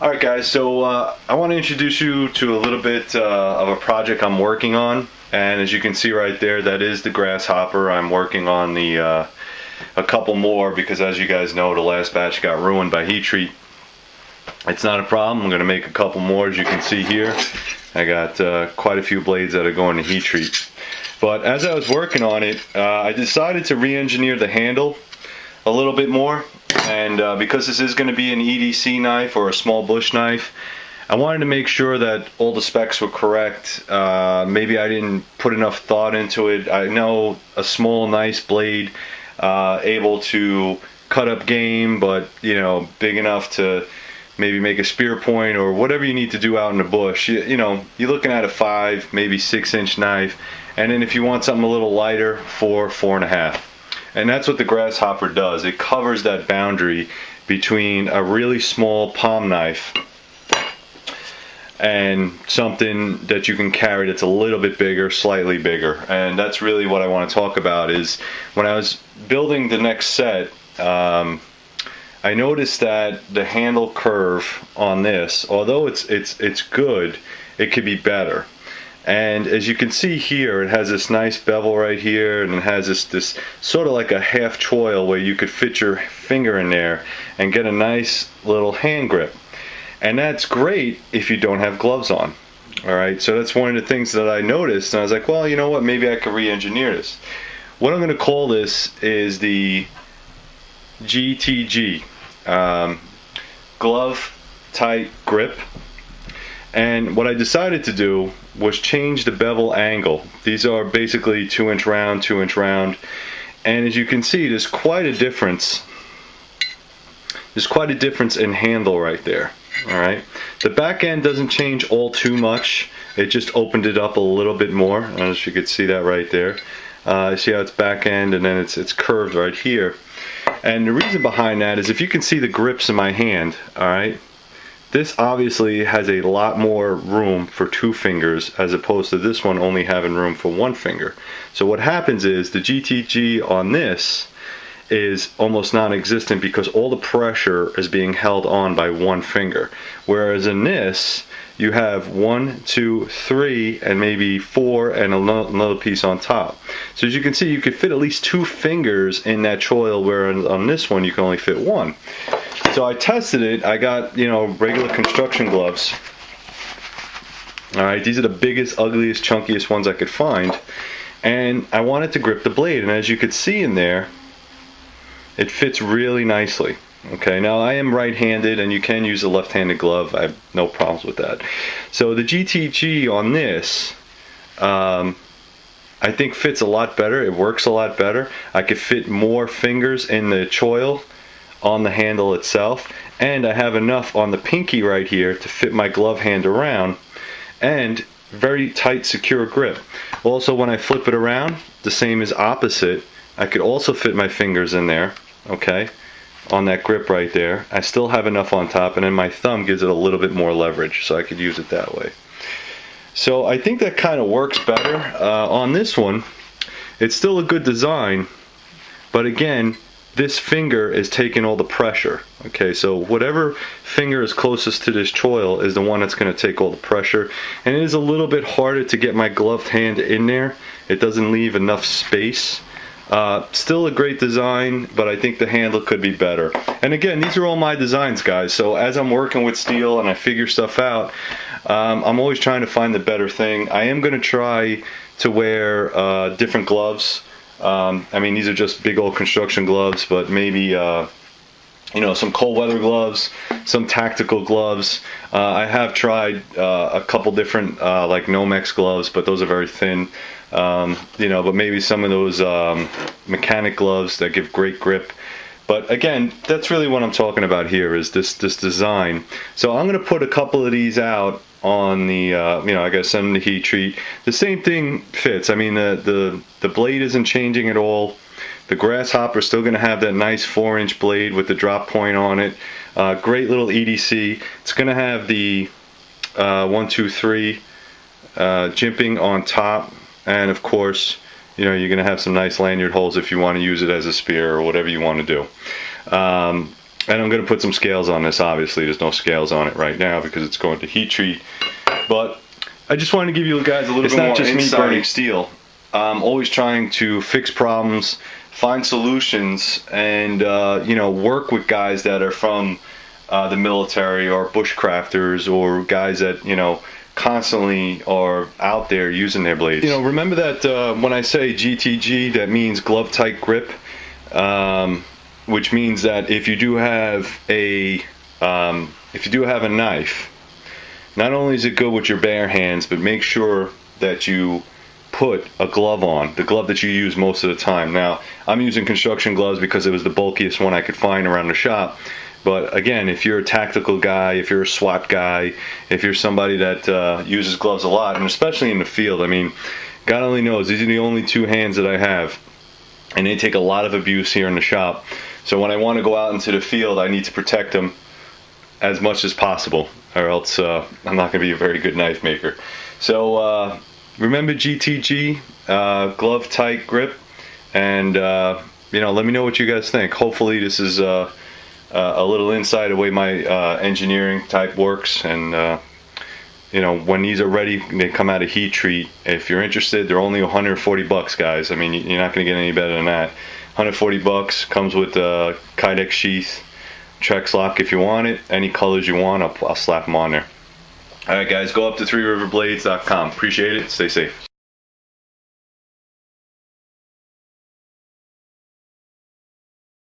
Alright guys, so I want to introduce you to a little bit of a project I'm working on, and as you can see right there, that is the Grasshopper. I'm working on the a couple more because, as you guys know, the last batch got ruined by heat treat. It's not a problem. I'm going to make a couple more. As you can see here, I got quite a few blades that are going to heat treat. But as I was working on it, I decided to re-engineer the handle a little bit more, and because this is going to be an EDC knife or a small bush knife, I wanted to make sure that all the specs were correct. Maybe I didn't put enough thought into it. I know a small nice blade, able to cut up game, but you know, big enough to maybe make a spear point or whatever you need to do out in the bush. You know, you're looking at a 5, maybe 6-inch knife, and then if you want something a little lighter, 4, 4.5. And that's what the Grasshopper does. It covers that boundary between a really small palm knife and something that you can carry that's a little bit bigger, slightly bigger. And that's really what I want to talk about. Is when I was building the next set, I noticed that the handle curve on this, although it's good, it could be better. And as you can see here, it has this nice bevel right here, and it has this sort of like a half choil where you could fit your finger in there and get a nice little hand grip. And that's great if you don't have gloves on. Alright, so that's one of the things that I noticed, and I was like, well, you know what, maybe I could re-engineer this. What I'm going to call this is the GTG, glove tight grip. And what I decided to do was change the bevel angle. These are basically 2-inch round, 2-inch round, and as you can see, there's quite a difference. There's quite a difference in handle right there. All right, the back end doesn't change all too much. It just opened it up a little bit more, as you could see that right there. See how it's back end, and then it's curved right here. And the reason behind that is, if you can see the grips in my hand, all right, this obviously has a lot more room for 2 fingers as opposed to this one only having room for 1 finger. So what happens is the GTG on this is almost non-existent because all the pressure is being held on by 1 finger. Whereas in this, you have 1, 2, 3, and maybe 4, and another piece on top. So as you can see, you could fit at least 2 fingers in that choil, where on this one you can only fit 1. So I tested it. I got, you know, regular construction gloves. Alright, these are the biggest, ugliest, chunkiest ones I could find. And I wanted to grip the blade, and as you could see in there, it fits really nicely. Okay, now I am right-handed, and you can use a left-handed glove. I have no problems with that. So the GTG on this, I think fits a lot better. It works a lot better. I could fit more fingers in the choil on the handle itself, and I have enough on the pinky right here to fit my glove hand around, and very tight, secure grip. Also, when I flip it around, the same is opposite. I could also fit my fingers in there, okay, on that grip right there. I still have enough on top, and then my thumb gives it a little bit more leverage, so I could use it that way. So I think that kind of works better. On this one, it's still a good design, but again, this finger is taking all the pressure. Okay, so whatever finger is closest to this choil is the one that's going to take all the pressure, and it is a little bit harder to get my gloved hand in there. It doesn't leave enough space. Still a great design, but I think the handle could be better. And again, these are all my designs, guys, so as I'm working with steel and I figure stuff out, I'm always trying to find the better thing. I am going to try to wear different gloves. I mean, these are just big old construction gloves, but maybe you know, some cold weather gloves, some tactical gloves. I have tried a couple different like Nomex gloves, but those are very thin. You know, but maybe some of those mechanic gloves that give great grip. But again, that's really what I'm talking about here, is this design. So I'm going to put a couple of these out on the, you know, I gotta send them to heat treat. The same thing fits. I mean, the blade isn't changing at all. The Grasshopper is still going to have that nice 4-inch blade with the drop point on it. Great little EDC. It's going to have the 1, 2, 3 jimping on top, and of course, you know, you're going to have some nice lanyard holes if you want to use it as a spear or whatever you want to do. And I'm going to put some scales on this. Obviously, there's no scales on it right now because it's going to heat treat. But I just wanted to give you guys a little bit more insight. It's not just me burning steel. I'm always trying to fix problems, find solutions, and you know, work with guys that are from the military or bushcrafters or guys that, you know, constantly are out there using their blades. You know, remember that when I say GTG, that means glove tight grip, which means that if you do have a knife, not only is it good with your bare hands, but make sure that you put a glove on, the glove that you use most of the time. Now, I'm using construction gloves because it was the bulkiest one I could find around the shop. But again, if you're a tactical guy, if you're a SWAT guy, if you're somebody that uses gloves a lot, and especially in the field, I mean, God only knows, these are the only two hands that I have, and they take a lot of abuse here in the shop. So when I want to go out into the field, I need to protect them as much as possible, or else I'm not going to be a very good knife maker. So remember GTG, glove tight grip, and you know, let me know what you guys think. Hopefully this is a little insight of the way my engineering type works, and you know, when these are ready, they come out of heat treat. If you're interested, they're only 140 bucks, guys. I mean, you're not going to get any better than that. 140 bucks, comes with a Kydex sheath, Trex lock if you want it, any colors you want, I'll slap them on there. Alright guys, go up to 3riverblades.com. Appreciate it, stay safe.